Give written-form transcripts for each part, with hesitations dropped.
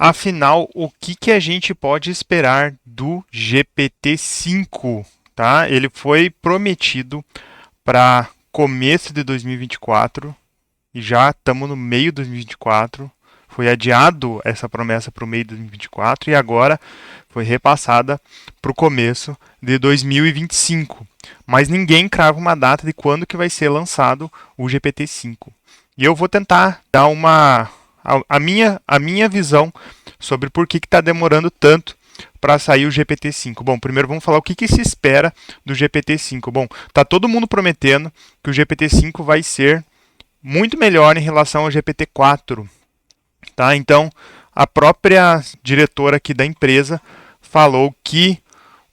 Afinal, o que a gente pode esperar do GPT-5? Tá? Ele foi prometido para começo de 2024 e já estamos no meio de 2024. Foi adiado essa promessa para o meio de 2024 e agora foi repassada para o começo de 2025. Mas ninguém crava uma data de quando que vai ser lançado o GPT-5. E eu vou tentar dar a minha visão sobre por que está demorando tanto para sair o GPT-5. Bom, primeiro vamos falar o que se espera do GPT-5. Bom, tá todo mundo prometendo que o GPT-5 vai ser muito melhor em relação ao GPT-4, tá? Então, a própria diretora aqui da empresa falou que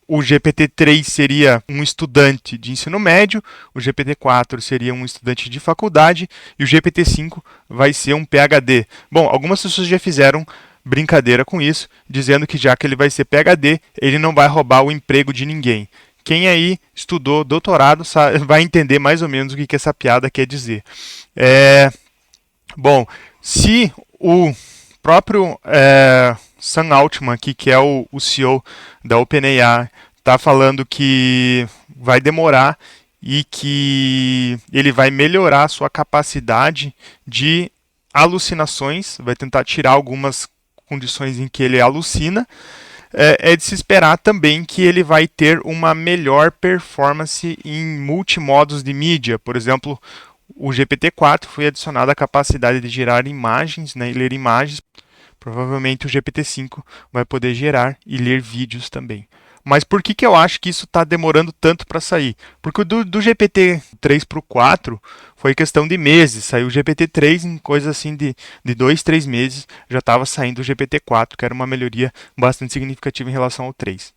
o GPT-3 seria um estudante de ensino médio, o GPT-4 seria um estudante de faculdade e o GPT-5 vai ser um PhD. Bom, algumas pessoas já fizeram brincadeira com isso, dizendo que já que ele vai ser PhD, ele não vai roubar o emprego de ninguém. Quem aí estudou doutorado vai entender mais ou menos o que essa piada quer dizer. Bom, se o próprio Sam Altman, aqui, que é o CEO da OpenAI, está falando que vai demorar e que ele vai melhorar a sua capacidade de alucinações, vai tentar tirar algumas condições em que ele alucina, é de se esperar também que ele vai ter uma melhor performance em multimodos de mídia. Por exemplo, o GPT-4 foi adicionada a capacidade de gerar imagens, né, e ler imagens. Provavelmente o GPT-5 vai poder gerar e ler vídeos também. Mas por que eu acho que isso está demorando tanto para sair? Porque do GPT-3 para o 4 foi questão de meses. Saiu o GPT-3 em coisa assim de 2, 3 meses. Já estava saindo o GPT-4, que era uma melhoria bastante significativa em relação ao 3.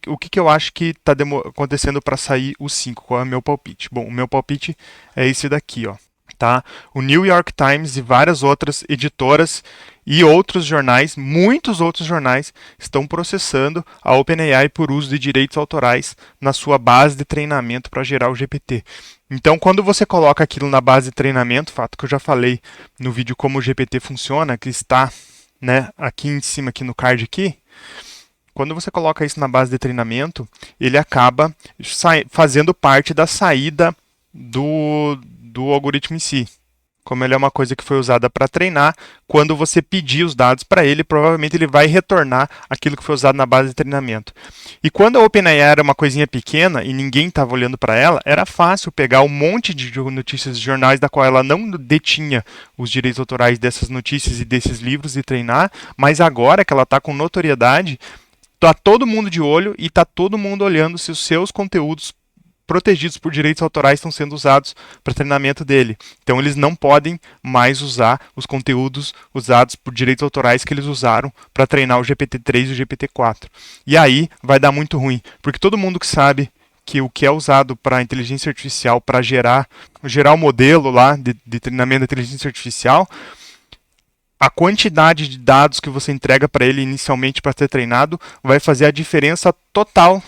O que eu acho que está acontecendo para sair o 5? Qual é o meu palpite? Bom, o meu palpite é esse daqui, ó. Tá? O New York Times e várias outras editoras e outros jornais, muitos outros jornais, estão processando a OpenAI por uso de direitos autorais na sua base de treinamento para gerar o GPT. Então, quando você coloca aquilo na base de treinamento, fato que eu já falei no vídeo como o GPT funciona, que está, né, aqui em cima, aqui no card aqui, quando você coloca isso na base de treinamento, ele acaba fazendo parte da saída do algoritmo em si. Como ele é uma coisa que foi usada para treinar, quando você pedir os dados para ele, provavelmente ele vai retornar aquilo que foi usado na base de treinamento. E quando a OpenAI era uma coisinha pequena e ninguém estava olhando para ela, era fácil pegar um monte de notícias de jornais da qual ela não detinha os direitos autorais dessas notícias e desses livros e treinar, mas agora que ela está com notoriedade, está todo mundo de olho e está todo mundo olhando se os seus conteúdos protegidos por direitos autorais estão sendo usados para treinamento dele. Então eles não podem mais usar os conteúdos usados por direitos autorais que eles usaram para treinar o GPT-3 e o GPT-4. E aí vai dar muito ruim, porque todo mundo que sabe que o que é usado para inteligência artificial, para gerar o modelo lá de treinamento da inteligência artificial, a quantidade de dados que você entrega para ele inicialmente para ser treinado vai fazer a diferença total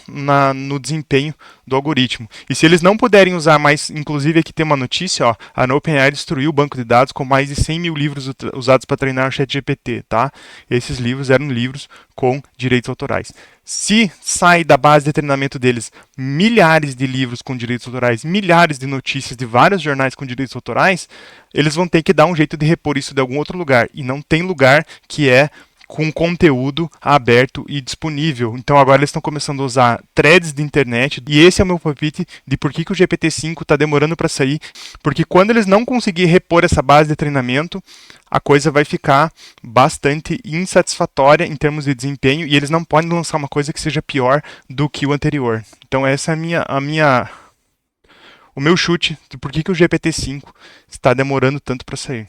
no desempenho do algoritmo. E se eles não puderem usar mais, inclusive aqui tem uma notícia, ó, a OpenAI destruiu o banco de dados com mais de 100 mil livros usados para treinar o ChatGPT, tá? Esses livros eram livros com direitos autorais. Se sai da base de treinamento deles milhares de livros com direitos autorais, milhares de notícias de vários jornais com direitos autorais, eles vão ter que dar um jeito de repor isso de algum outro lugar. E não tem lugar que é com conteúdo aberto e disponível. Então agora eles estão começando a usar threads de internet e esse é o meu palpite de por que o GPT-5 está demorando para sair, porque quando eles não conseguirem repor essa base de treinamento, a coisa vai ficar bastante insatisfatória em termos de desempenho e eles não podem lançar uma coisa que seja pior do que o anterior. Então essa é o meu chute de por que o GPT-5 está demorando tanto para sair.